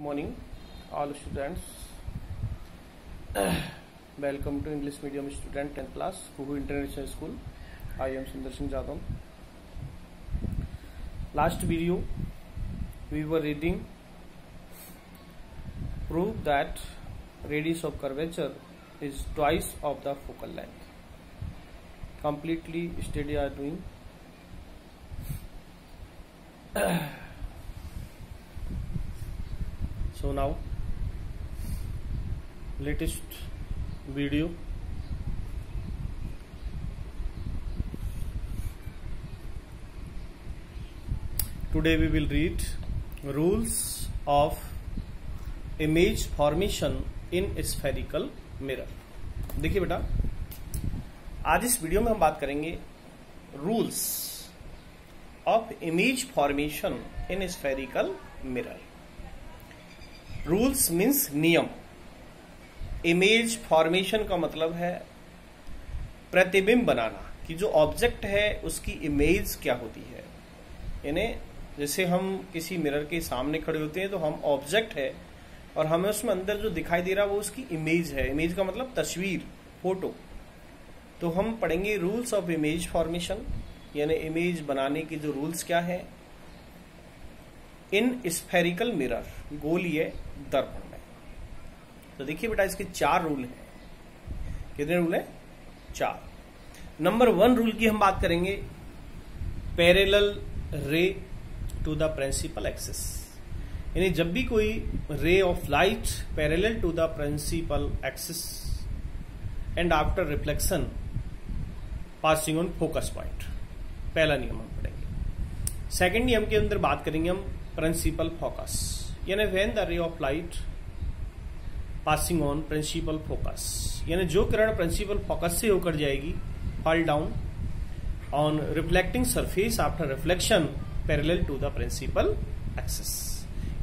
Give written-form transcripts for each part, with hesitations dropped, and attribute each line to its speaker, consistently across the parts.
Speaker 1: morning, all students. Welcome to English medium student 10th class, Kuhu International School. I am Sundar Singh Jadhav. Last video, we were reading proof that radius of curvature is twice of the focal length. Completely study are doing. So now latest video. Today we will read rules of image formation in spherical mirror. देखिए बेटा, आज इस video में हम बात करेंगे rules of image formation in spherical mirror. Rules means नियम. Image formation का मतलब है प्रतिबिंब बनाना, कि जो ऑब्जेक्ट है उसकी इमेज क्या होती है. यानी जैसे हम किसी मिरर के सामने खड़े होते हैं तो हम ऑब्जेक्ट है और हमें उसमें अंदर जो दिखाई दे रहा है वो उसकी इमेज है. इमेज का मतलब तस्वीर, फोटो. तो हम पढ़ेंगे रूल्स ऑफ इमेज फॉर्मेशन, यानी इमेज बनाने के जो रूल्स क्या है इन स्फेरिकल मिरर, गोलीय दर्पण में. तो देखिए बेटा, इसके 4 रूल हैं. कितने रूल हैं? 4. नंबर 1 रूल की हम बात करेंगे, पैरेलल रे टू द प्रिंसिपल एक्सिस. यानी जब भी कोई ray of light parallel to the principal axis and after reflection passing on focus point, पहला नियम हम पढ़ेंगे. सेकंड नियम के अंदर बात करेंगे हम प्रिंसिपल फोकस, यानी when the ray of light passing on principal focus, यानी जो किरण प्रिंसिपल फोकस से होकर जाएगी fall down on reflecting surface after reflection parallel to the principal axis.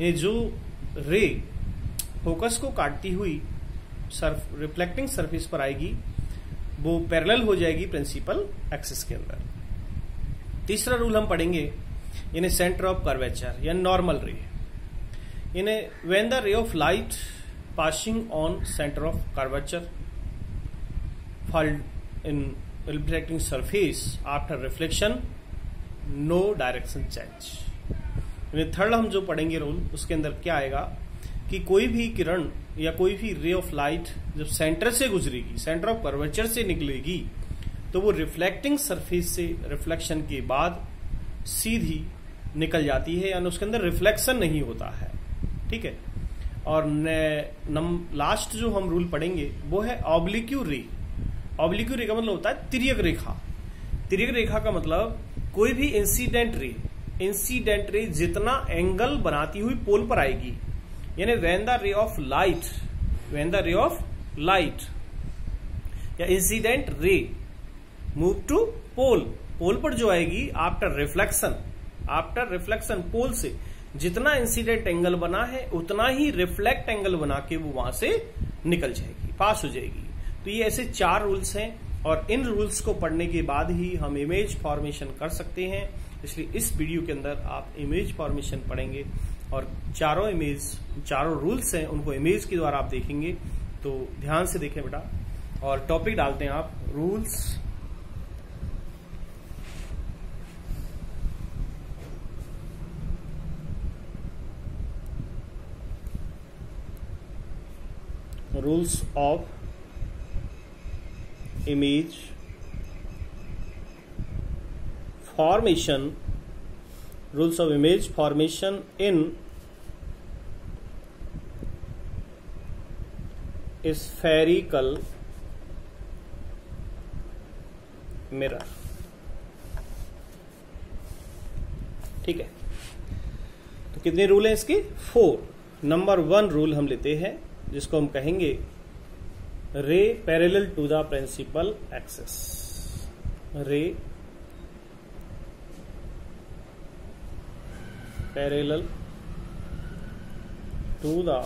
Speaker 1: ये जो रे फोकस को काटती हुई रिफ्लेक्टिंग सरफेस पर आएगी वो पैरेलल हो जाएगी प्रिंसिपल एक्सिस के अंदर. तीसरा रूल हम पढ़ेंगे, यानी सेंटर ऑफ कर्वेचर या नॉर्मल रे. यानी when the ray of light passing on centre of curvature fall in reflecting surface after reflection no direction change. यानी थर्ड हम जो पढ़ेंगे रूल, उसके अंदर क्या आएगा कि कोई भी किरण या कोई भी रे ऑफ लाइट जब सेंटर से गुजरेगी, सेंटर ऑफ कर्वेचर से निकलेगी, तो वो रिफ्लेक्टिंग सरफेस से रिफ्लेक्शन के बाद सीधी निकल जाती है, यानी उसके अंदर रिफ्लेक्शन नहीं होता है. ठीक है. और लास्ट जो हम रूल पढ़ेंगे वो है ऑब्लिक्यू रे. ऑब्लिक्यू रे का मतलब होता है तिर्यक रेखा. तिर्यक रेखा का मतलब कोई भी इंसिडेंट रे जितना एंगल बनाती हुई पोल पर आएगी, यानी when the ray of light या इंसिडेंट रे मूव टू पोल पर जो आएगी आफ्टर रिफ्लेक्शन पोल से जितना इंसिडेंट एंगल बना है उतना ही रिफ्लेक्ट एंगल बना के वो वहां से निकल जाएगी, पास हो जाएगी. तो ये ऐसे 4 रूल्स हैं और इन रूल्स को पढ़ने के बाद ही हम इमेज फॉर्मेशन कर सकते हैं. इसलिए इस वीडियो के अंदर आप इमेज फॉर्मेशन पढ़ेंगे और चारों रूल्स हैं उनको इमेज के द्वारा आप देखेंगे. तो ध्यान से देखें बेटा, और टॉपिक डालते हैं आप rules of image formation in spherical mirror. ठीक है. तो कितने रूल हैं इसके? 4. नंबर 1 रूल हम लेते हैं, जिसको हम कहेंगे ray parallel to the principal axis. Ray parallel to the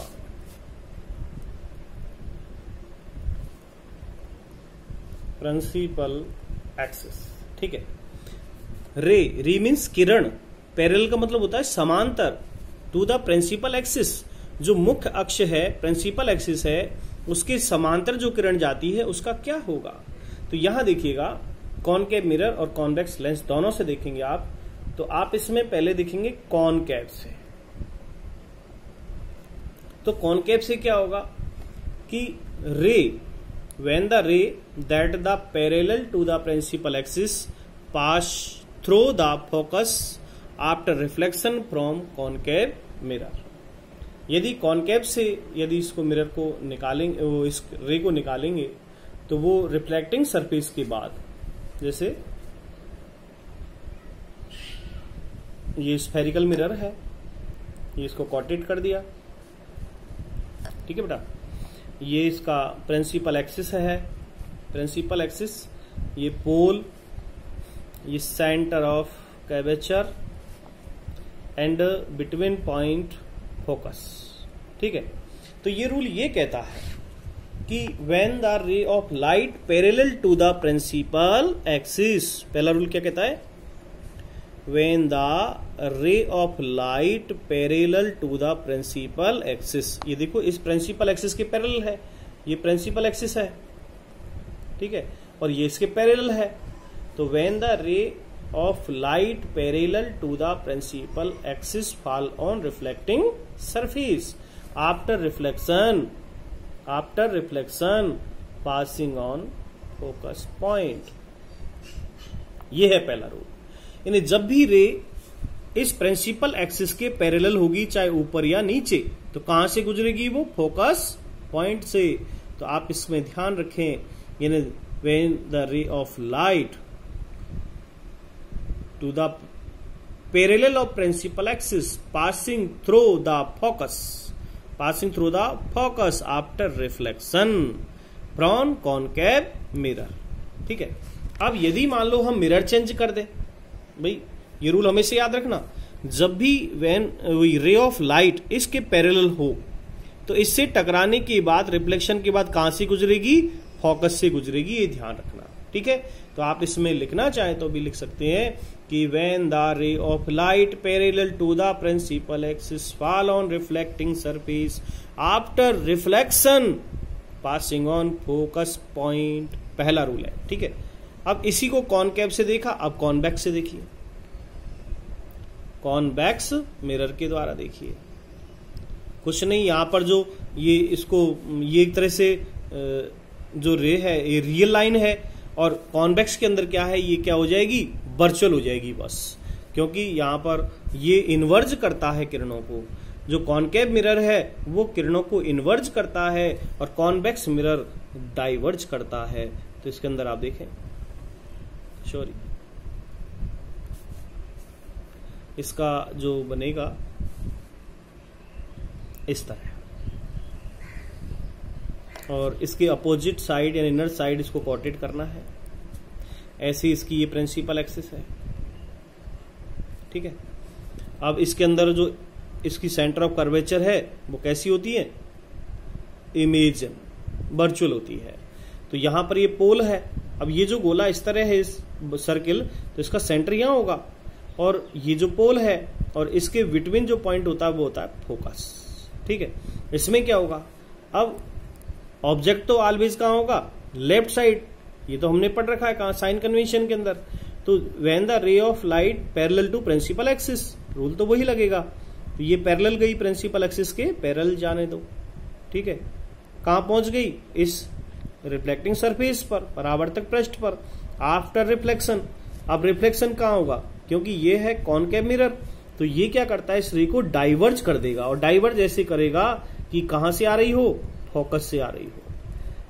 Speaker 1: principal axis. ठीक है. रे मीन्स किरण, पैरेलल का मतलब होता है समांतर, टू द प्रिंसिपल एक्सिस, जो मुख्य अक्ष है, प्रिंसिपल एक्सिस है, उसके समांतर जो किरण जाती है उसका क्या होगा। तो यहां देखिएगा कॉनकेव मिरर और कॉन्वेक्स लेंस दोनों से देखेंगे आप, तो आप इसमें पहले देखेंगे कॉनकेव से। तो कॉनकेव से क्या होगा कि ray, when the ray that the parallel to the principal axis pass through the focus after reflection from concave mirror. यदि कॉनकेव से यदि इसको मिरर को निकालेंगे, वो इस रे को निकालेंगे, तो वो रिफ्लेक्टिंग सरफेस के बाद, जैसे ये स्फेरिकल मिरर है, ये इसको कॉटेड कर दिया, ठीक है बेटा। ये इसका प्रिंसिपल एक्सिस है, प्रिंसिपल एक्सिस, ये पोल, ये centre of curvature and between point focus, ठीक है। तो ये रूल ये कहता है कि when the ray of light parallel to the principal axis, पहला रूल क्या कहता है, when the ray of light parallel to the principal axis. ये देखो इस प्रिंसिपल एक्सिस के पैरेलल है, ये प्रिंसिपल एक्सिस है, ठीक है, और ये इसके पैरेलल है। तो व्हेन द रे of light parallel to the principal axis fall on reflecting surface after reflection passing on focus point। ये है पहला रूल। यानी जब भी रे इस प्रिंसिपल एक्सिस के पैरेलल होगी, चाहे ऊपर या नीचे, तो कहां से गुजरेगी, वो फोकस पॉइंट से। तो आप इसमें ध्यान रखें, यानी when the ray of light to the parallel of principal axis passing through the focus after reflection from concave mirror, ठीक है। अब यदि मान लो हम मिरर चेंज कर दें, भाई ये रूल हमेशा याद रखना, जब भी व्हेन रे ऑफ लाइट इसके पैरेलल हो, तो इससे टकराने के बाद, रिफ्लेक्शन के बाद कहां से गुजरेगी, फोकस से गुजरेगी, ये ध्यान रखना, ठीक है। तो आप इसमें लिखना चाहें तो भी लिख सकते हैं कि when the ray of light parallel to the principal axis fall on reflecting surface after reflection passing on focus point, पहला रूल है, ठीक है। अब इसी को कॉनकेव से देखा, अब कॉन्वेक्स से देखिए, कॉन्वेक्स मिरर के द्वारा देखिए। कुछ नहीं, यहां पर जो ये इसको ये एक तरह से जो रे है ये रियल लाइन है, और कॉन्वेक्स के अंदर क्या है, ये क्या हो जाएगी, वर्चुअल हो जाएगी बस, क्योंकि यहां पर ये इन्वर्ज करता है किरणों को। जो कॉनकेव मिरर है वो किरणों को इन्वर्ज करता है और कॉन्वेक्स मिरर डाइवर्ज करता है। तो इसके अंदर आप देखें, सॉरी, इसका जो बनेगा इस तरह, और इसके अपोजिट साइड या इनर साइड इसको कॉटेड करना है। ऐसी इसकी ये प्रिंसिपल एक्सिस है, ठीक है। अब इसके अंदर जो इसकी सेंटर ऑफ कर्वेचर है वो कैसी होती है, इमेज वर्चुअल होती है। तो यहां पर ये पोल है, अब ये जो गोला इस तरह है, इस सर्किल, तो इसका सेंटर यहां होगा, और ये जो पोल है और इसके बिटवीन जो पॉइंट होता है वो होता है फोकस, ठीक है। इसमें क्या होगा, अब ऑब्जेक्ट तो ऑलवेज कहां होगा, लेफ्ट साइड, ये तो हमने पढ़ रखा है कहां, साइन कन्वेंशन के अंदर। तो when the ray of light parallel to principal axis, rule तो वही लगेगा। तो ये पैरेलल गई प्रिंसिपल एक्सिस के पैरेलल जाने दो, ठीक है। कहां पहुंच गई, इस रिफ्लेक्टिंग सरफेस पर, परावर्तक पृष्ठ पर, आफ्टर रिफ्लेक्शन। अब रिफ्लेक्शन कहां होगा, क्योंकि ये है कॉनकेव मिरर, तो ये क्या करता है, इस रे को डाइवर्ज कर देगा, और डाइवर्ज ऐसे करेगा कि कहां से आ रही हो, फोकस से आ रही हो।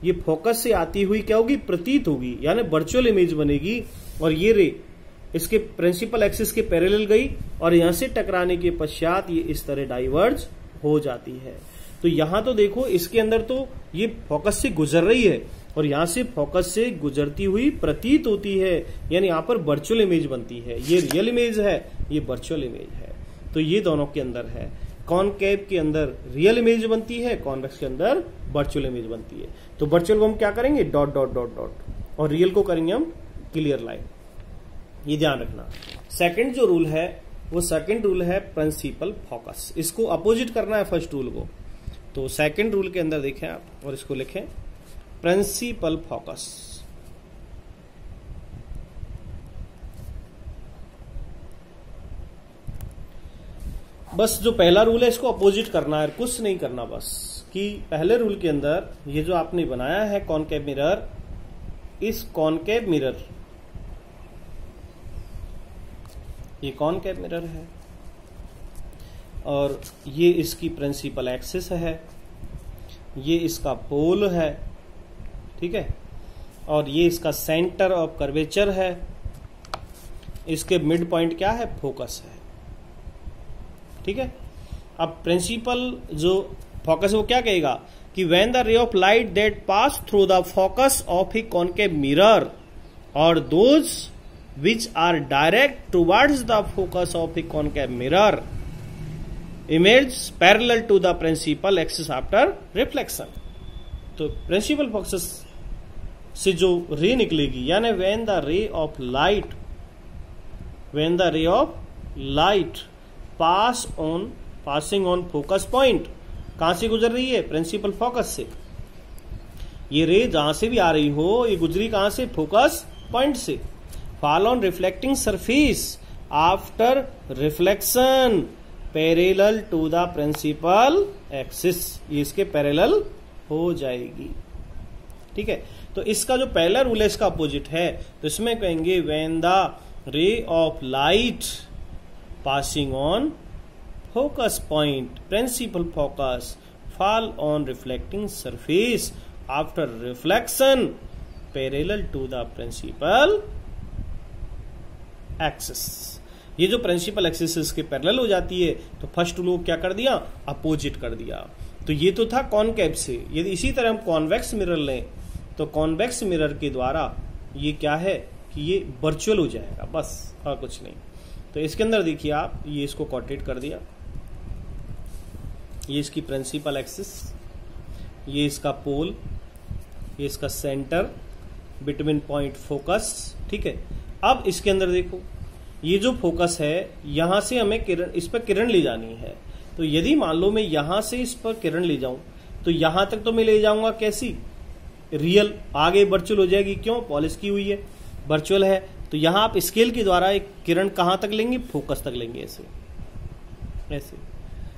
Speaker 1: ये फोकस से आती हुई क्या होगी, प्रतीत होगी, यानी वर्चुअल इमेज बनेगी, और ये रे इसके प्रिंसिपल एक्सिस के पैरेलल गई और यहां से टकराने के पश्चात ये इस तरह डाइवर्ज हो जाती है। तो यहां तो देखो इसके अंदर तो ये फोकस से गुजर रही है और यहां से फोकस से गुजरती हुई प्रतीत होती है, यानी यहां पर वर्चुअल इमेज बनती है। ये रियल इमेज है, ये वर्चुअल इमेज है। तो ये दोनों के अंदर है, कॉनकेव के अंदर रियल इमेज बनती है, कॉन्वेक्स के अंदर वर्चुअल इमेज बनती है। तो वर्चुअल को हम क्या करेंगे, डॉट डॉट डॉट डॉट, और रियल को करेंगे हम क्लियर लाइन। ये ध्यान रखना। सेकंड जो रूल है वो सेकंड रूल है प्रिंसिपल फोकस। इसको अपोजिट करना है फर्स्ट रूल को। तो सेकंड रूल के अंदर देखें आप और इसको लिखें प्रिंसिपल फोकस। बस जो पहला रूल है इसको अपोजिट करना है, कुछ नहीं करना, बस कि पहले रूल के अंदर ये जो आपने बनाया है कॉनकेव मिरर, इस कॉनकेव मिरर, ये कॉनकेव मिरर है और ये इसकी प्रिंसिपल एक्सिस है, ये इसका पोल है, ठीक है, और ये इसका सेंटर ऑफ कर्वेचर है, इसके मिड पॉइंट क्या है, फोकस है, ठीक है। अब प्रिंसिपल जो फोकस है वो क्या कहेगा कि when the ray of light that pass through the focus of a concave mirror और those which are direct towards the focus of a concave mirror image parallel to the principal axis after reflection। तो principal focus से जो रे निकलेगी, यानी when the ray of light passing on focus point, कहां से गुजर रही है, प्रिंसिपल फोकस से। ये रे जहां से भी आ रही हो ये गुजरी कहां से, फोकस पॉइंट से। fall on reflecting surface after reflection parallel to the principal axis, ये इसके पैरेलल हो जाएगी, ठीक है। तो इसका जो पहला रूल है इसका अपोजिट है, तो इसमें कहेंगे when the ray of light passing on focus point principal focus fall on reflecting surface after reflection parallel to the principal axis. ये जो प्रिंसिपल एक्सिस इसके पैरेलल हो जाती है, तो फर्स्ट रूल को क्या कर दिया, अपोजिट कर दिया। तो ये तो था कॉनकेव से। यदि इसी तरह हम कॉन्वेक्स मिरर लें तो कॉन्वेक्स मिरर के द्वारा ये क्या है कि ये वर्चुअल हो जाएगा, बस और कुछ नहीं। तो इसके अंदर देखिए आप, ये इसको कॉटेट कर दिया, ये इसकी प्रिंसिपल एक्सिस, ये इसका पोल, ये इसका सेंटर बिटवीन पॉइंट फोकस, ठीक है। अब इसके अंदर देखो, ये जो फोकस है यहां से हमें किरण, इस पर किरण ले जानी है। तो यदि मान लो मैं यहां से इस पर किरण ले जाऊं तो यहां तक तो मैं ले जाऊंगा कैसी, रियल, आगे वर्चुअल हो जाएगी, क्यों, पॉलिश की हुई है, वर्चुअल है। तो यहां आप स्केल के द्वारा एक किरण कहां तक लेंगे, फोकस तक लेंगे, ऐसे ऐसे।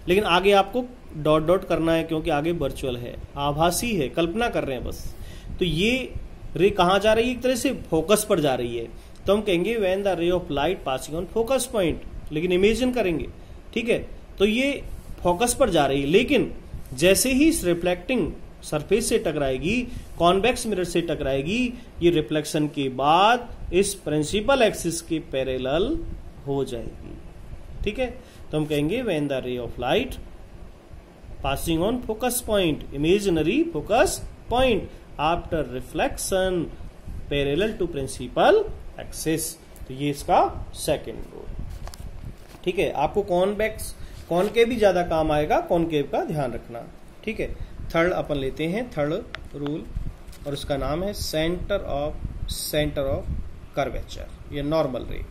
Speaker 1: लेकिन आगे आपको डॉट डॉट करना है क्योंकि आगे वर्चुअल है, आभासी है, कल्पना कर रहे हैं बस। तो ये रे कहां जा रही है, एक तरह से फोकस पर जा रही है। तो हम कहेंगे when the ray of light passing on focus point, लेकिन इमेजिन करेंगे, ठीक है। तो ये फोकस पर जा रही है, लेकिन जैसे ही इस रिफ्लेक्टिंग सरफेस से टकराएगी, कॉन्वेक्स मिरर से टकराएगी, ये रिफ्लेक्शन के बाद इस प्रिंसिपल एक्सिस के पैरेलल हो जाएगी, ठीक है। तो हम कहेंगे when the ray of light passing on focus point, imaginary focus point, after reflection parallel to principal axis. तो ये इसका सेकंड रूल, ठीक है। आपको कॉन्वेक्स कॉनकेव भी ज्यादा काम आएगा, कॉनकेव का ध्यान रखना, ठीक है। थर्ड अपन लेते हैं, थर्ड रूल, और उसका नाम है सेंटर ऑफ कर्वेचर, ये नॉर्मल रे।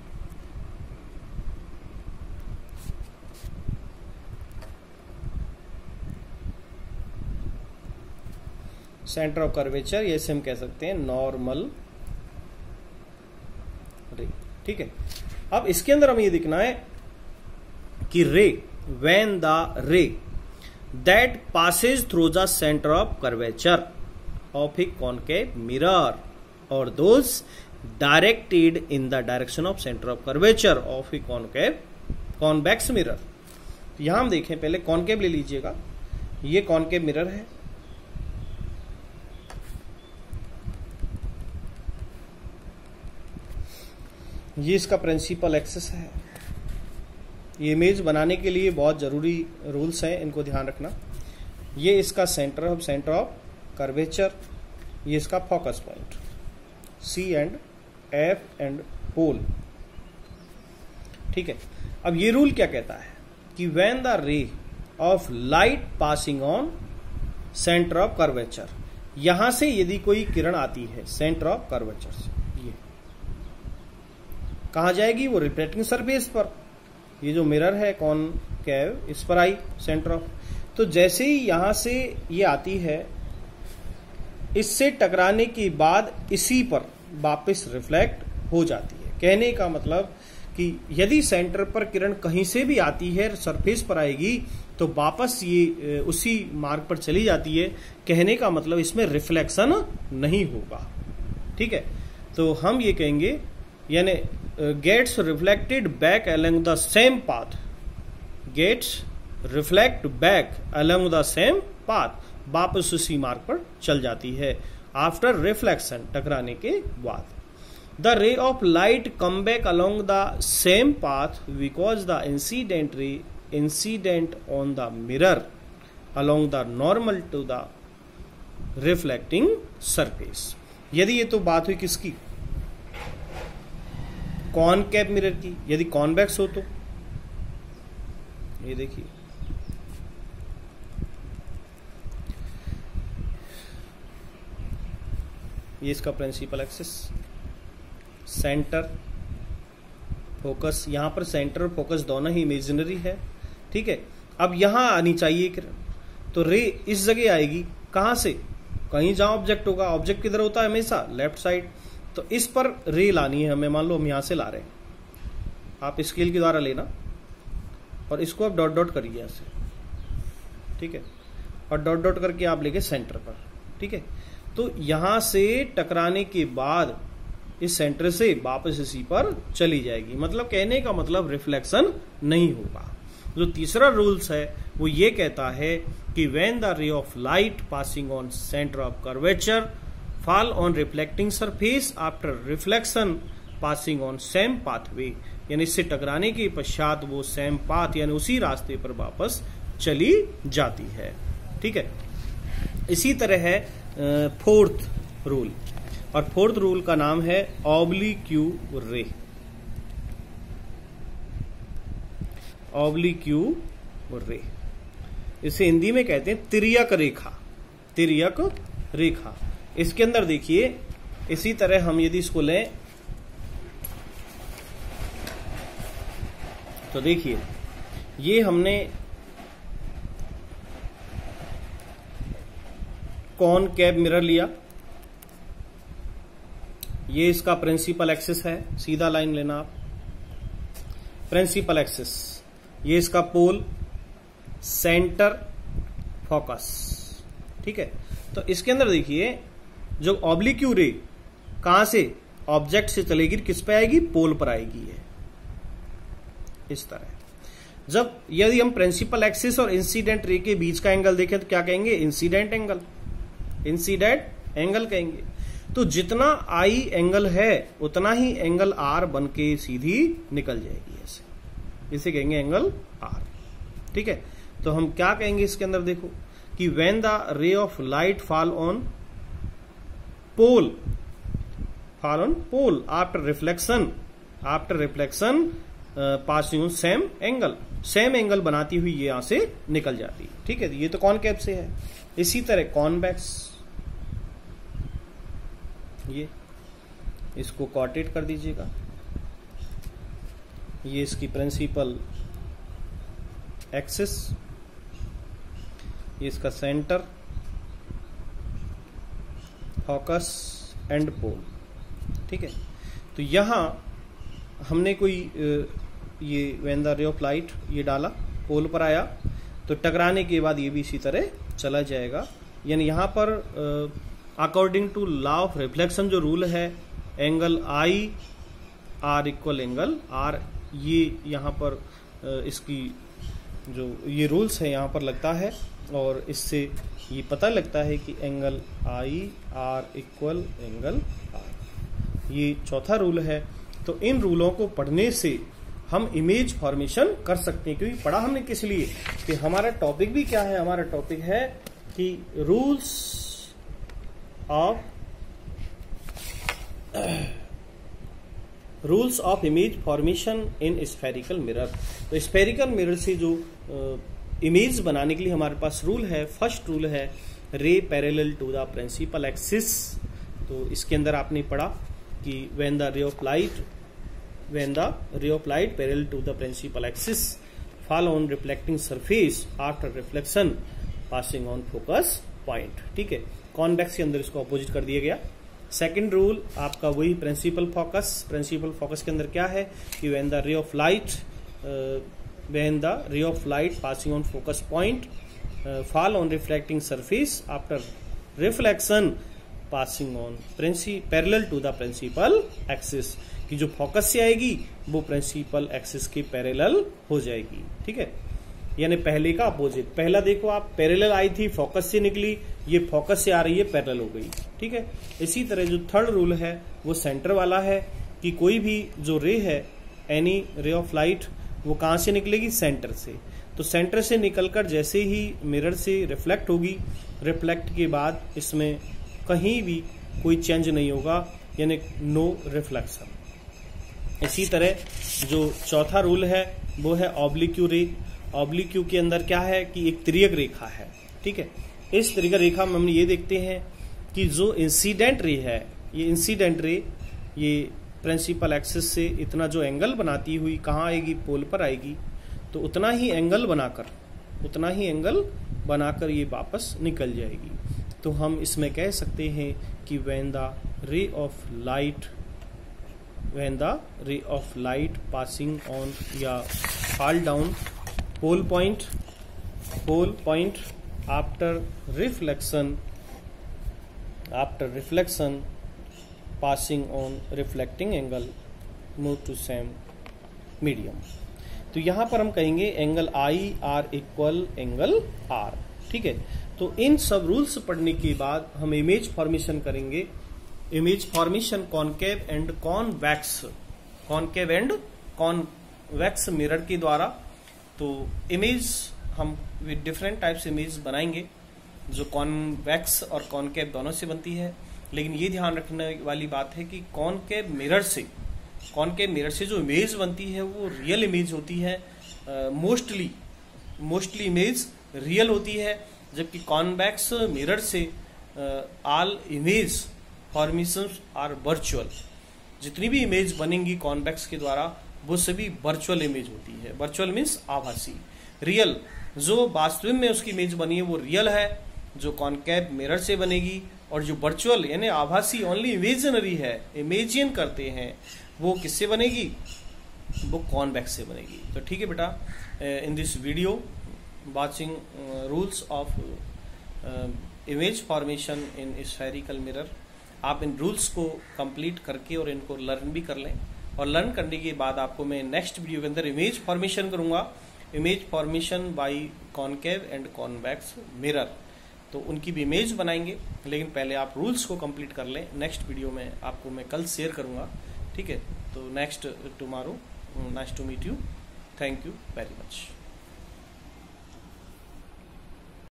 Speaker 1: सेंटर ऑफ कर्वेचर, ये से हम कह सकते हैं नॉर्मल रे, ठीक है। अब इसके अंदर हमें ये दिखना है कि ray, when the ray that passes through the centre of curvature of a concave mirror और those directed in the direction of centre of curvature of a convex mirror. यहां हम देखें, पहले कॉनकेव ले लीजिएगा, ये कॉनकेव मिरर है, ये इसका प्रिंसिपल एक्सिस है। ये इमेज बनाने के लिए बहुत जरूरी रूल्स हैं, इनको ध्यान रखना। ये इसका सेंटर ऑफ कर्वेचर, ये इसका focus point, C and F and pole, ठीक है। अब ये रूल क्या कहता है कि when the ray of light passing on centre of curvature, यहां से यदि कोई किरण आती है सेंटर ऑफ कर्वेचर से, ये कहां जाएगी, वो रिफ्लेक्टिंग सरफेस पर, ये जो मिरर है कॉनकेव इस पर आई सेंटर ऑफ, तो जैसे ही यहां से ये आती है इससे टकराने के बाद इसी पर वापस रिफ्लेक्ट हो जाती है। कहने का मतलब कि यदि सेंटर पर किरण कहीं से भी आती है सरफेस पर आएगी तो वापस ये उसी मार्ग पर चली जाती है। कहने का मतलब इसमें रिफ्लेक्शन नहीं होगा। ठीक है, तो हम ये कहेंगे यानी gets reflected back along the same path, gets reflect back along the same path, वापस उसी मार्ग पर चल जाती है आफ्टर रिफ्लेक्शन, टकराने के बाद। The ray of light come back along the same path because the incident ray incident on the mirror along the normal to the reflecting surface। यदि ये तो बात हुई किसकी, कॉनकेव मिरर की। यदि कॉन्वेक्स हो तो ये देखिए ये इसका प्रिंसिपल एक्सिस, सेंटर फोकस, यहां पर सेंटर और फोकस दोनों ही इमेजिनरी है। ठीक है, अब यहां आनी चाहिए किरण, तो रे इस जगह आएगी। कहां से, कहीं जहां ऑब्जेक्ट होगा, ऑब्जेक्ट किधर होता है हमेशा लेफ्ट साइड, तो इस पर रे लानी है हमें। मान लो हम यहां से ला रहे हैं, आप स्केल के द्वारा लेना और इसको आप डॉट डॉट करिए ऐसे। ठीक है, और डॉट डॉट करके आप लेके सेंटर पर। ठीक है, तो यहां से टकराने के बाद इस सेंटर से वापस इसी पर चली जाएगी। मतलब कहने का मतलब रिफ्लेक्शन नहीं होगा। जो तीसरा रूल्स है वो ये कहता है कि when the ray of light passing on centre of curvature fall on reflecting surface after reflection passing on same pathway, यानी इससे टकराने के पश्चात वो सेम पाथ यानी उसी रास्ते पर वापस चली जाती है। ठीक है, इसी तरह है फोर्थ रूल, और फोर्थ रूल का नाम है ऑब्लिक्यू रे। ऑब्लिक्यू रे, इसे हिंदी में कहते हैं तिर्यक रेखा। तिर्यक रेखा, इसके अंदर देखिए इसी तरह हम यदि इसको लें तो देखिए ये हमने कॉनकेव मिरर लिया, ये इसका प्रिंसिपल एक्सिस है, सीधा लाइन लेना आप, प्रिंसिपल एक्सिस, ये इसका पोल, सेंटर, फोकस। ठीक है, तो इसके अंदर देखिए जो ऑब्लिक्यू रे कहां से, ऑब्जेक्ट से चलेगी, किस पे आएगी, पोल पर आएगी है इस तरह। जब यदि हम प्रिंसिपल एक्सिस और इंसिडेंट रे के बीच का एंगल देखें तो क्या कहेंगे, इंसिडेंट एंगल, इंसिडेंट एंगल कहेंगे। तो जितना आई एंगल है उतना ही एंगल आर बन के सीधी निकल जाएगी ऐसे, इसे कहेंगे एंगल आर। ठीक है, तो हम क्या कहेंगे इसके अंदर देखो कि when the ray of light fall on pole, fall on pole after reflection passing on same angle बनाती हुई ये यहां से निकल जाती है। ठीक है, ये तो कॉनकेव से है। इसी तरह कॉन्वेक्स, ये इसको कॉटेट कर दीजिएगा, ये इसकी प्रिंसिपल एक्सिस, ये इसका सेंटर, फोकस एंड पोल। ठीक है, तो यहां हमने कोई ये when the ray of light ये डाला, पोल पर आया तो टकराने के बाद ये भी इसी तरह चला जाएगा। यानी यहां पर according to law of reflection जो रूल है, angle I R equal angle R, ये यहां पर इसकी जो ये रूल्स है यहां पर लगता है, और इससे ये पता लगता है कि angle I R equal angle R, ये चौथा रूल है। तो इन रूलों को पढ़ने से हम इमेज फॉर्मेशन कर सकते हैं। क्योंकि पढ़ा हमने किस लिए, कि हमारा टॉपिक भी क्या है, हमारा टॉपिक है कि rules of image formation in spherical mirror. तो स्फेरिकल मिरर से जो इमेज बनाने के लिए हमारे पास रूल है, फर्स्ट रूल है ray parallel to the principal axis. तो इसके अंदर आपने पढ़ा कि when the ray of light when the ray of light parallel to the principal axis fall on reflecting surface after reflection passing on focus point। ठीक है, convex के अंदर इसको अपोजिट कर दिया गया। सेकंड रूल आपका वही प्रिंसिपल फोकस के अंदर क्या है कि when the ray of light passing on focus point fall on reflecting surface after reflection passing on parallel to the principal axis, कि जो फोकस से आएगी वो प्रिंसिपल एक्सिस के पैरेलल हो जाएगी। ठीक है, यानी पहले का अपोजिट। पहला देखो आप पैरेलल आई थी, फोकस से निकली, ये फोकस से आ रही है, पैरेलल हो गई। ठीक है, इसी तरह जो थर्ड रूल है वो सेंटर वाला है कि कोई भी जो रे है, एनी रे ऑफ लाइट, वो कहां से निकलेगी? सेंटर से। तो सेंटर से निकलकर जैसे ही मिरर से रिफ्लेक्ट होगी, रिफ्लेक्ट के बाद इसमें कहीं भी कोई चेंज नहीं होगा, यानी नो रिफ्लेक्शन। इसी तरह जो चौथा रूल है वो है ऑब्लिक्यू रे। ऑब्लिक्यू के अंदर क्या है कि एक तिर्यक रेखा है। ठीक है, इस तिर्यक रेखा में हम ये देखते हैं कि जो इंसिडेंट रे है, ये इंसिडेंट रे ये प्रिंसिपल एक्सिस से इतना जो एंगल बनाती हुई कहाँ आएगी? पोल पर आएगी। तो उतना ही एंगल बनाकर ये वापस निकल जाएगी। तो हम इसमें कह सकते हैं कि when the ray of light passing on या fall down pole point after reflection passing on reflecting angle move to same medium। तो यहां पर हम कहेंगे angle I R equal angle R. ठीक है, तो इन सब रूल्स पढ़ने के बाद हम इमेज फॉर्मेशन करेंगे। Image formation concave and convex mirror के द्वारा। तो इमेज हम विद डिफरेंट टाइप्स इमेज बनाएंगे जो कॉन्वेक्स और कॉनकेव दोनों से बनती है। लेकिन ये ध्यान रखने वाली बात है कि कॉनकेव मिरर से जो इमेज बनती है वो रियल इमेज होती है। मोस्टली इमेज रियल होती है, जबकि कॉन्वेक्स मिरर से all image formations are virtual. जितनी भी इमेज बनेंगी कॉन्वेक्स के द्वारा वो सभी वर्चुअल इमेज होती है। वर्चुअल मीन्स आभासी। रियल जो वास्तविक में उसकी इमेज बनी है वो रियल है, जो कॉनकेव मिरर से बनेगी। और जो वर्चुअल यानी आभासी ओनली इमेजिनरी है, इमेजिन करते हैं, वो किससे बनेगी? वो कॉन्वेक्स से बनेगी। तो ठीक है बेटा, in this video watching rules of image formation in spherical mirror, आप इन रूल्स को कंप्लीट करके और इनको लर्न भी कर लें। और लर्न करने के बाद आपको मैं नेक्स्ट वीडियो के अंदर इमेज फॉर्मेशन करूंगा, image formation by concave and convex mirror. तो उनकी भी इमेज बनाएंगे, लेकिन पहले आप रूल्स को कंप्लीट कर लें। नेक्स्ट वीडियो में आपको मैं कल शेयर करूंगा। ठीक है, तो next tomorrow. Nice to meet you. Thank you very much.